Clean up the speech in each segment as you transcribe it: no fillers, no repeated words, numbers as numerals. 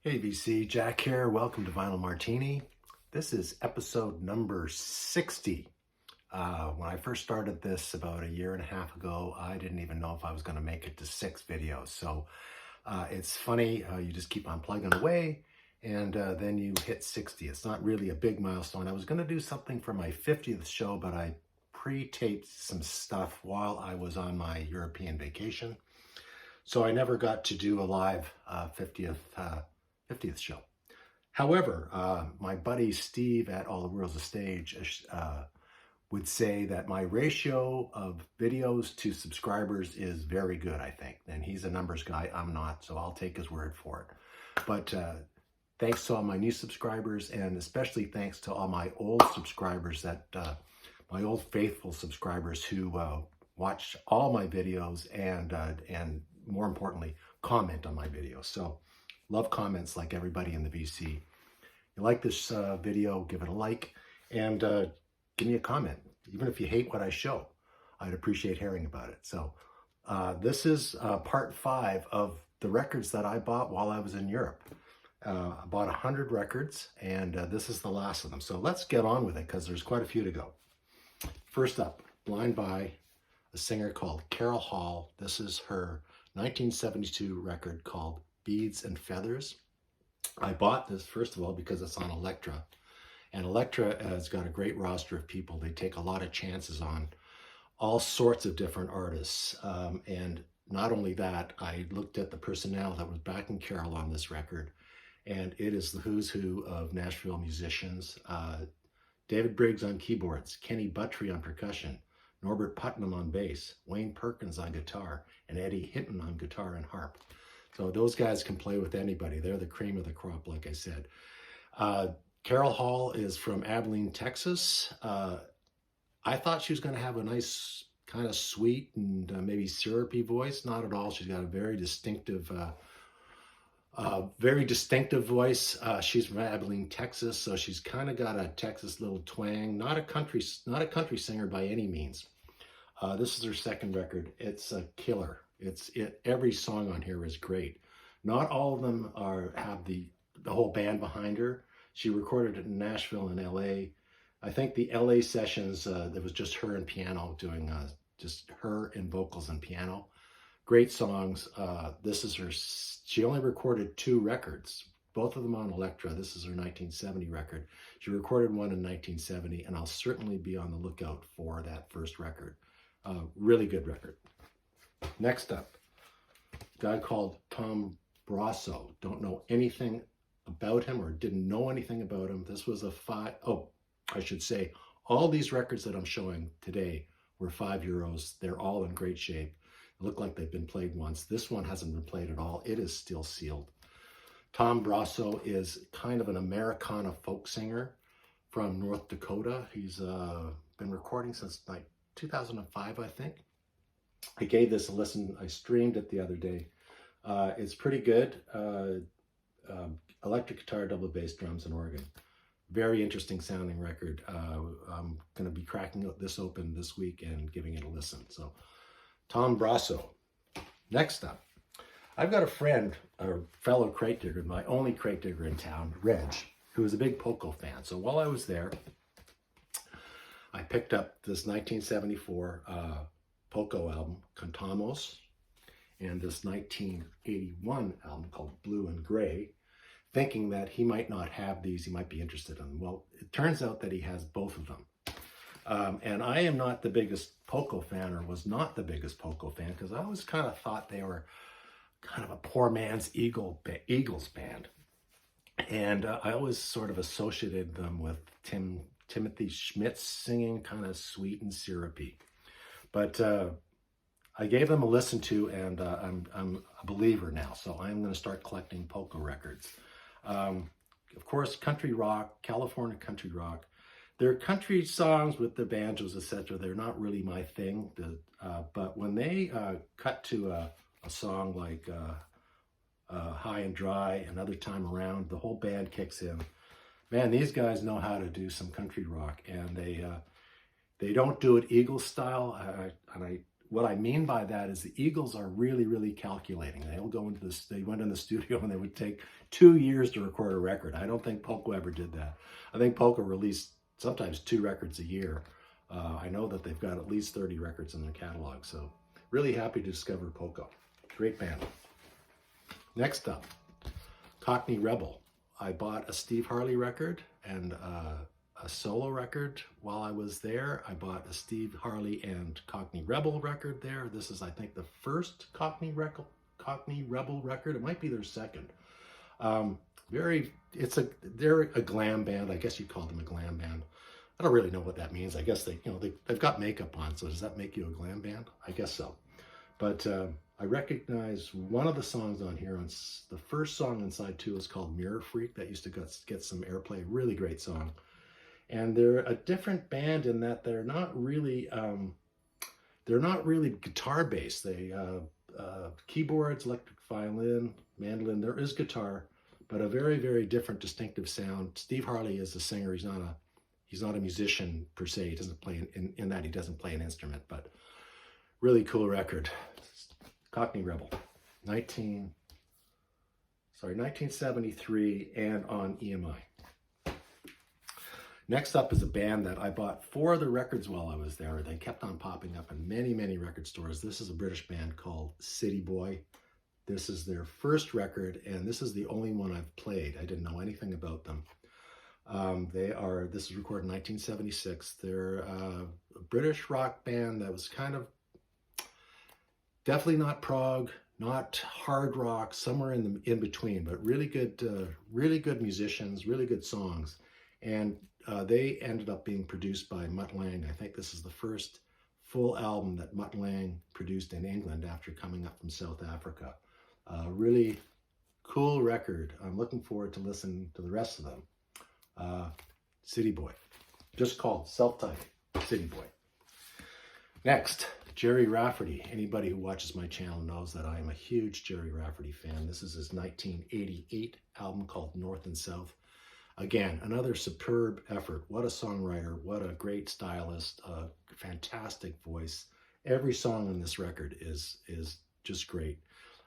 Hey VC, Jack here. Welcome to Vinyl Martini. This is episode number 60. When I first started this about a year and a half ago, I didn't even know if I was going to make it to 6 videos. So it's funny, you just keep on plugging away and then you hit 60. It's not really a big milestone. I was going to do something for my 50th show, but I pre-taped some stuff while I was on my European vacation. So I never got to do a live 50th show. However, my buddy Steve at All the World's a Stage would say that my ratio of videos to subscribers is very good, I think. And he's a numbers guy, I'm not, so I'll take his word for it. But thanks to all my new subscribers, and especially thanks to all my old subscribers, my old faithful subscribers who watch all my videos and more importantly, comment on my videos. So love comments like everybody in the VC. You like this video, give it a like, and give me a comment. Even if you hate what I show, I'd appreciate hearing about it. So this is part 5 of the records that I bought while I was in Europe. I bought 100 records, and this is the last of them. So let's get on with it, because there's quite a few to go. First up, Blind by a singer called Carol Hall. This is her 1972 record called Beads and Feathers. I bought this, first of all, because it's on Elektra. And Elektra has got a great roster of people. They take a lot of chances on all sorts of different artists. And not only that, I looked at the personnel that was backing Carol on this record. And it is the who's who of Nashville musicians. David Briggs on keyboards, Kenny Buttry on percussion, Norbert Putnam on bass, Wayne Perkins on guitar, and Eddie Hinton on guitar and harp. So those guys can play with anybody. They're the cream of the crop, like I said. Carol Hall is from Abilene, Texas. I thought she was going to have a nice, kind of sweet and maybe syrupy voice. Not at all. She's got a very distinctive voice. She's from Abilene, Texas, so she's kind of got a Texas little twang. Not a country singer by any means. This is her second record. It's a killer. Every song on here is great. Not all of them have the whole band behind her. She recorded it in Nashville and LA. I think the LA sessions, there was just her and piano doing just her and vocals and piano. Great songs. This is her. She only recorded 2 records, both of them on Elektra. This is her 1970 record. She recorded one in 1970, and I'll certainly be on the lookout for that first record. Really good record. Next up, a guy called Tom Brasso. Don't know anything about him, or didn't know anything about him. This was I should say, all these records that I'm showing today were €5. They're all in great shape. Look like they've been played once. This one hasn't been played at all. It is still sealed. Tom Brasso is kind of an Americana folk singer from North Dakota. He's been recording since like 2005, I think. I gave this a listen. I streamed it the other day. It's pretty good. Electric guitar, double bass, drums, and organ. Very interesting sounding record. I'm going to be cracking this open this week and giving it a listen. So Tom Brasso. Next up, I've got a friend, a fellow crate digger, my only crate digger in town, Reg, who is a big Poco fan. So while I was there, I picked up this 1974 Poco album, Cantamos, and this 1981 album called Blue and Gray, thinking that he might not have these, he might be interested in them. Well, it turns out that he has both of them. And I am not the biggest Poco fan, or was not the biggest Poco fan, because I always kind of thought they were kind of a poor man's Eagles band. And I always sort of associated them with Timothy Schmidt's singing, kind of sweet and syrupy. But I gave them a listen to, and I'm a believer now. So I'm going to start collecting Poco records. Of course, country rock, California country rock. They're country songs with the banjos, etc. They're not really my thing. But when they cut to a song like High and Dry, Another Time Around, the whole band kicks in. Man, these guys know how to do some country rock, and they don't do it Eagles style. And I what I mean by that is the Eagles are really, really calculating. They'll go into this, they went in the studio and they would take 2 years to record a record. I don't think Poco ever did that. I think Poco released sometimes 2 records a year. I know that they've got at least 30 records in their catalog, so really happy to discover Poco. Great band. Next up, Cockney Rebel. I bought a Steve Harley record and a solo record while I was there. I bought a Steve Harley and Cockney Rebel record there. This is, I think, the first Cockney Rebel record. It might be their second. They're a glam band. I guess you'd call them a glam band. I don't really know what that means. I guess they've got makeup on, so does that make you a glam band? I guess so. But I recognize one of the songs on here. The first song on side 2 is called Mirror Freak. That used to get some airplay. Really great song. And they're a different band in that they're not really guitar based. They keyboards, electric violin, mandolin. There is guitar, but a very, very different, distinctive sound. Steve Harley is a singer. He's not a musician per se. He doesn't play in that he doesn't play an instrument, but really cool record. Cockney Rebel, 1973, and on EMI. Next up is a band that I bought 4 of the records while I was there. They kept on popping up in many, many record stores. This is a British band called City Boy. This is their first record, and this is the only one I've played. I didn't know anything about them. This is recorded in 1976. They're a British rock band that was kind of definitely not prog, not hard rock, somewhere in between, but really good musicians, really good songs. And they ended up being produced by Mutt Lange. I think this is the first full album that Mutt Lange produced in England after coming up from South Africa. Really cool record. I'm looking forward to listening to the rest of them. City Boy, just called self-titled City Boy. Next, Jerry Rafferty. Anybody who watches my channel knows that I am a huge Jerry Rafferty fan. This is his 1988 album called North and South. Again, another superb effort. What a songwriter, what a great stylist, a fantastic voice. Every song on this record is just great.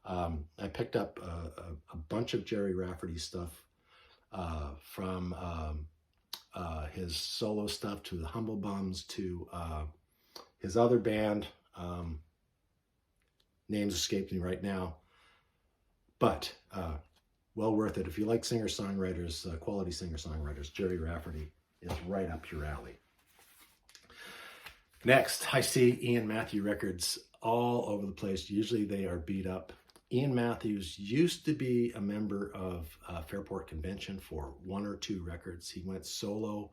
I picked up a bunch of Jerry Rafferty stuff from his solo stuff to the Humble Bums to his other band. Names escape me right now, but well worth it. If you like singer-songwriters, quality singer-songwriters, Jerry Rafferty is right up your alley. Next, I see Ian Matthews records all over the place. Usually they are beat up. Ian Matthews used to be a member of Fairport Convention for 1 or 2 records. He went solo.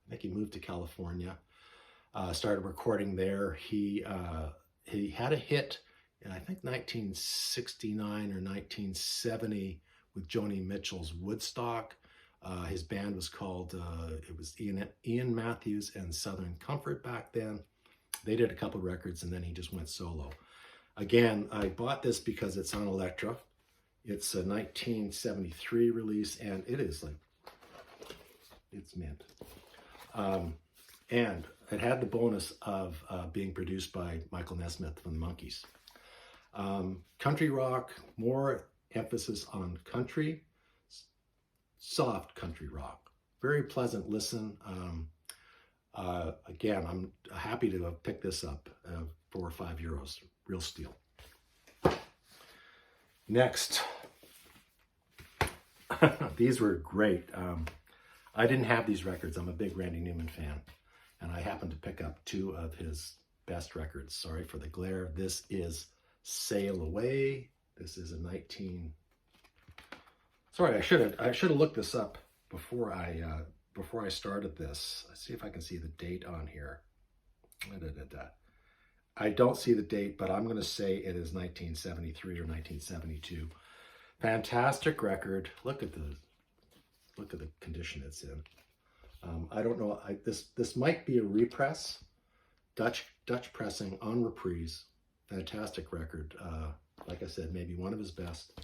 I think he moved to California, started recording there. He had a hit in, I think, 1969 or 1970 with Joni Mitchell's Woodstock. His band was called, it was Ian Matthews and Southern Comfort back then. They did a couple records and then he just went solo. Again, I bought this because it's on Elektra. It's a 1973 release and it is like, it's mint. And it had the bonus of being produced by Michael Nesmith from the Monkees. Country rock, more emphasis on country, soft country rock. Very pleasant listen. Again, I'm happy to have picked this up for €5. Real steal. Next. These were great. I didn't have these records. I'm a big Randy Newman fan. And I happened to pick up 2 of his best records. Sorry for the glare. This is Sail Away. This is a Sorry, I should have looked this up before I started this. Let's see if I can see the date on here. I don't see the date, but I'm going to say it is 1973 or 1972. Fantastic record. Look at the condition it's in. I don't know. This might be a repress, Dutch pressing on reprise. Fantastic record. Like I said, maybe one of his best.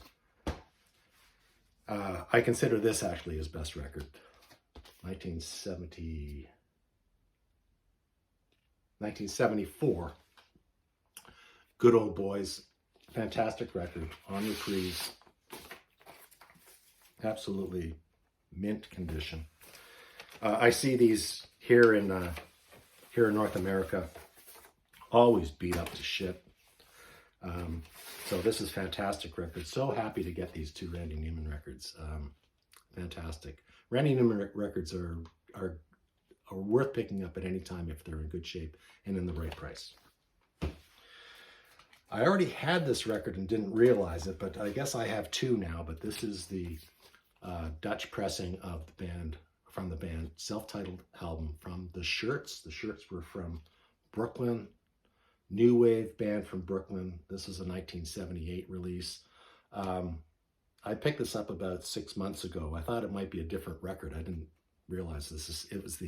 I consider this actually his best record. 1974. Good Old Boys. Fantastic record on reprise. Absolutely mint condition. I see these here in North America, always beat up to shit. So this is fantastic record. So happy to get these two Randy Newman records. Fantastic. Randy Newman records are worth picking up at any time if they're in good shape and in the right price. I already had this record and didn't realize it, but I guess I have two now. But this is the Dutch pressing of the band, from the band, self-titled album from the Shirts. The Shirts were from Brooklyn, new wave band from Brooklyn. This is a 1978 release. I picked this up about 6 months ago. I thought it might be a different record. I didn't realize it was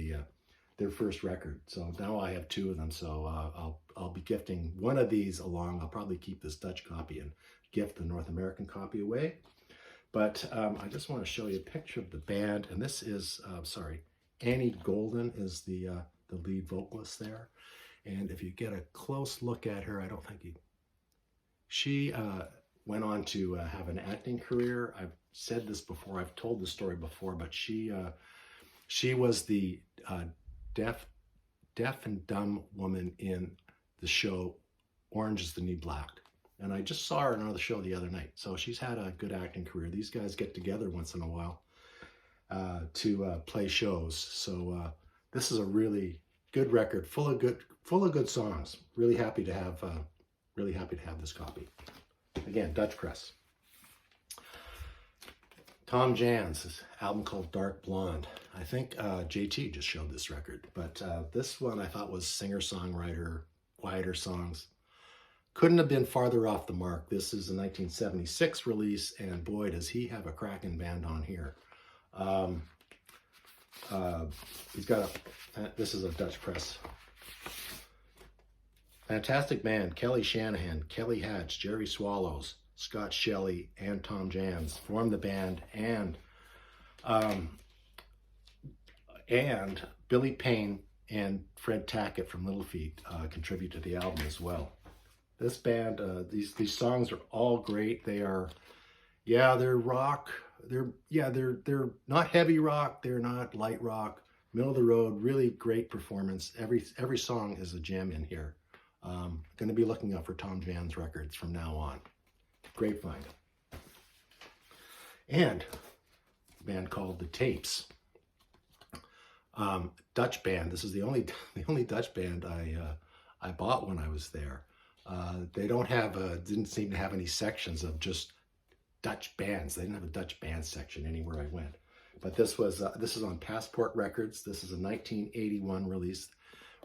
their first record. So now I have two of them. So I'll be gifting one of these along. I'll probably keep this Dutch copy and gift the North American copy away. But I just want to show you a picture of the band. And this is, Annie Golden is the lead vocalist there. And if you get a close look at her, I don't think she went on to have an acting career. I've said this before, I've told the story before, but she was the deaf and dumb woman in the show Orange is the New Black. And I just saw her on another show the other night. So she's had a good acting career. These guys get together once in a while to play shows. So this is a really good record, full of good songs. Really happy to have this copy. Again, Dutch press. Tom Jan's album called Dark Blonde. I think JT just showed this record, but this one I thought was singer-songwriter, quieter songs. Couldn't have been farther off the mark. This is a 1976 release, and boy, does he have a cracking band on here. He's got this is a Dutch press. Fantastic band. Kelly Shanahan, Kelly Hatch, Jerry Swallows, Scott Shelley, and Tom Jans formed the band, and Billy Payne and Fred Tackett from Little Feat contribute to the album as well. This band, these songs are all great. They are, they're rock. They're not heavy rock. They're not light rock. Middle of the road. Really great performance. Every song is a gem in here. Going to be looking out for Tom Jan's records from now on. Great find. And a band called The Tapes. Dutch band. This is the only Dutch band I bought when I was there. They didn't seem to have any sections of just Dutch bands. They didn't have a Dutch band section anywhere I went. But this is on Passport Records. This is a 1981 release.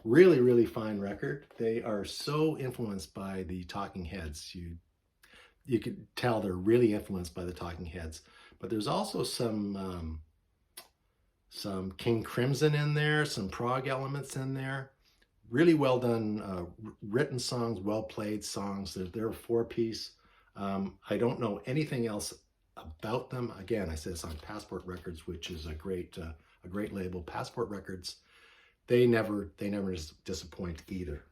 Really, really fine record. They are so influenced by the Talking Heads. You could tell they're really influenced by the Talking Heads. But there's also some King Crimson in there, some prog elements in there. Really well done, written songs, well played songs. They're a four-piece. I don't know anything else about them. Again, I said it's on Passport Records, which is a great label. Passport Records, they never disappoint either.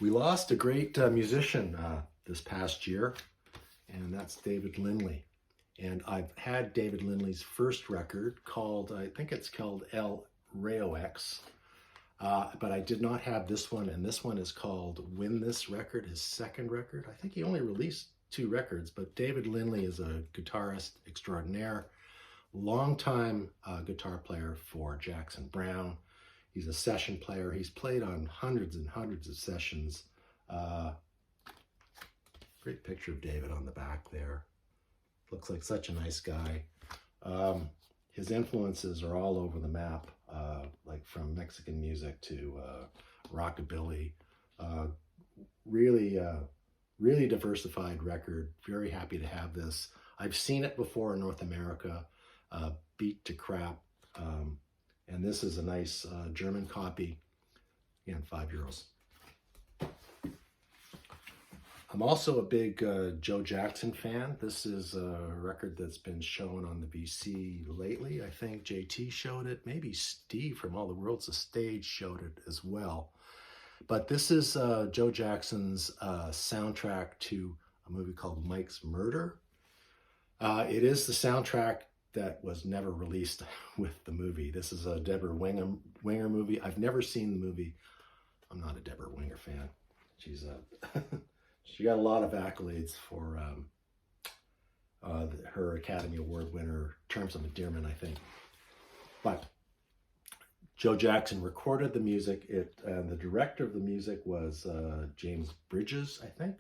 We lost a great musician this past year, and that's David Lindley. And I've had David Lindley's first record called, I think it's called El Rayo X. But I did not have this one, and this one is called Win This Record, his second record. I think he only released 2 records, but David Lindley is a guitarist extraordinaire, longtime guitar player for Jackson Browne. He's a session player. He's played on hundreds and hundreds of sessions. Great picture of David on the back there. Looks like such a nice guy. His influences are all over the map. Like from Mexican music to rockabilly. Really diversified record. Very happy to have this. I've seen it before in North America, beat to crap. And this is a nice German copy. Again, €5. I'm also a big Joe Jackson fan. This is a record that's been shown on the VC lately. I think JT showed it. Maybe Steve from All the World's a Stage showed it as well. But this is Joe Jackson's soundtrack to a movie called Mike's Murder. It is the soundtrack that was never released with the movie. This is a Deborah Winger movie. I've never seen the movie. I'm not a Deborah Winger fan. She's she got a lot of accolades for her Academy Award winner, Terms of Endearment, I think. But Joe Jackson recorded the music. The director of the music was James Bridges, I think,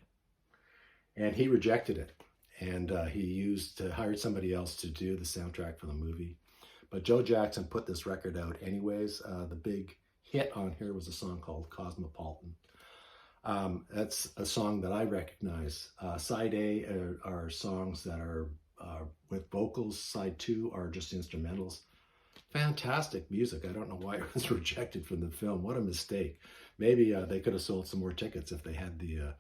and he rejected it. And he hired somebody else to do the soundtrack for the movie. But Joe Jackson put this record out anyways. The big hit on here was a song called Cosmopolitan. That's a song that I recognize. Side A are songs that are with vocals. Side 2 are just instrumentals. Fantastic music. I don't know why it was rejected from the film. What a mistake. Maybe they could have sold some more tickets if they had the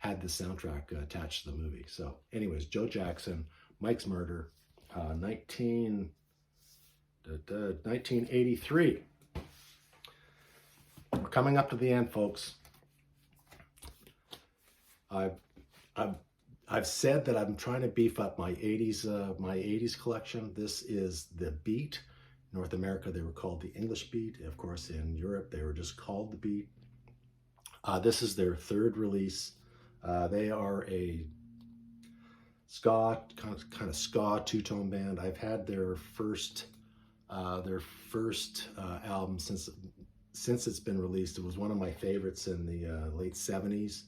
soundtrack attached to the movie. So anyways, Joe Jackson, Mike's Murder, 1983. We're coming up to the end, folks. I've said that I'm trying to beef up my 80s collection. This is the Beat. North America, they were called the English Beat. Of course, in Europe, they were just called the Beat. This is their third release. They are a ska, kind of ska two-tone band. I've had their first album since it's been released. It was one of my favorites in the late 70s.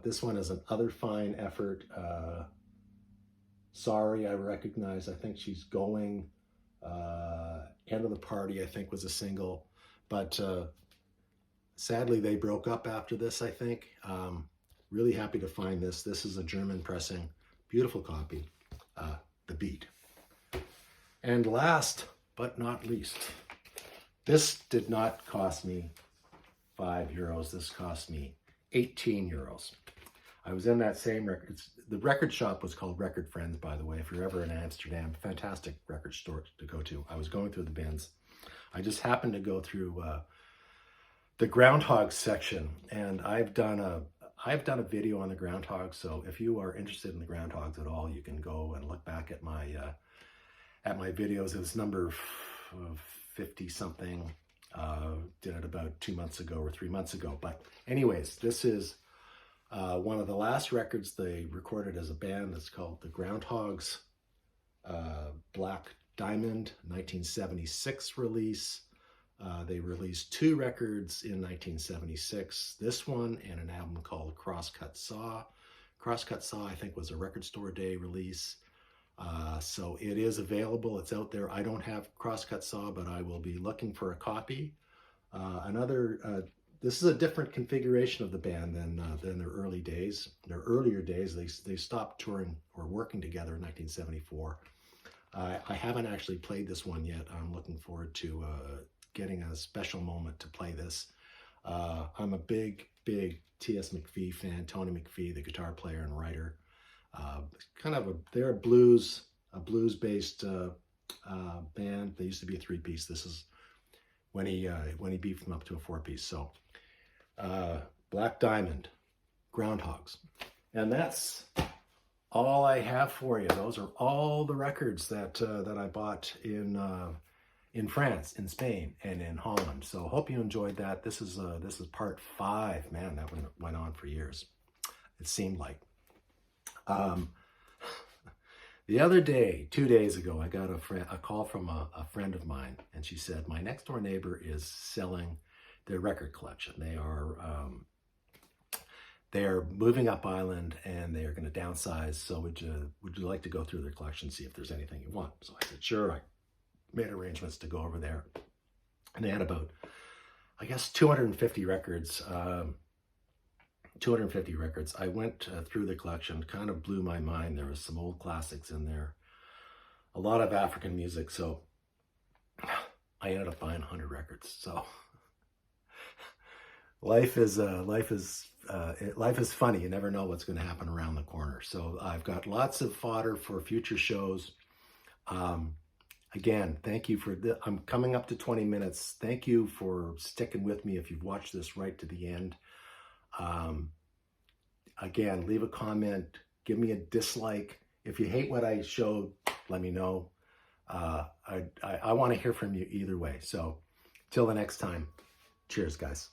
This one is another fine effort. Sorry, I recognize. I think she's going. End of the Party, I think, was a single. But sadly, they broke up after this, I think. Really happy to find this. This is a German pressing. Beautiful copy. The Beat. And last but not least, this did not cost me €5. This cost me €18. I was in that same record. The record shop was called Record Friends, by the way. If you're ever in Amsterdam, fantastic record store to go to. I was going through the bins. I just happened to go through the Groundhog section, and I've done a video on the Groundhog. So if you are interested in the Groundhogs at all, you can go and look back at my videos. It was number 50 something. Did it about 2 months ago or 3 months ago. But anyways, this is one of the last records they recorded as a band. That's called the Groundhogs. Black Diamond, 1976 release. They released 2 records in 1976. This one and an album called Crosscut Saw. Crosscut Saw, I think, was a Record Store Day release. So it is available. It's out there. I don't have Crosscut Saw, but I will be looking for a copy. This is a different configuration of the band than their early days. Their earlier days, they stopped touring or working together in 1974. I haven't actually played this one yet. I'm looking forward to getting a special moment to play this. I'm a big T.S. McPhee fan. Tony McPhee, the guitar player and writer. They're a blues-based band. They used to be a 3-piece. This is when he beefed them up to a 4-piece. So Black Diamond, Groundhogs. And that's all I have for you. Those are all the records that I bought in France, in Spain, and in Holland. So hope you enjoyed that. This is part 5. Man, that went on for years. It seemed like. The other day, 2 days ago, I got a call from a friend of mine, and she said, my next door neighbor is selling their record collection. They are moving up island, and they are going to downsize. So would you like to go through their collection, see if there's anything you want? So I said, sure. I made arrangements to go over there, and they had about, I guess, 250 records. 250 records. I went through the collection, kind of blew my mind. There was some old classics in there, a lot of African music. So I ended up buying 100 records. So life is funny. You never know what's going to happen around the corner. So I've got lots of fodder for future shows. Again, thank you for I'm coming up to 20 minutes. Thank you for sticking with me if you've watched this right to the end. Again, leave a comment, give me a dislike. If you hate what I showed, let me know. I want to hear from you either way. So till the next time, cheers, guys.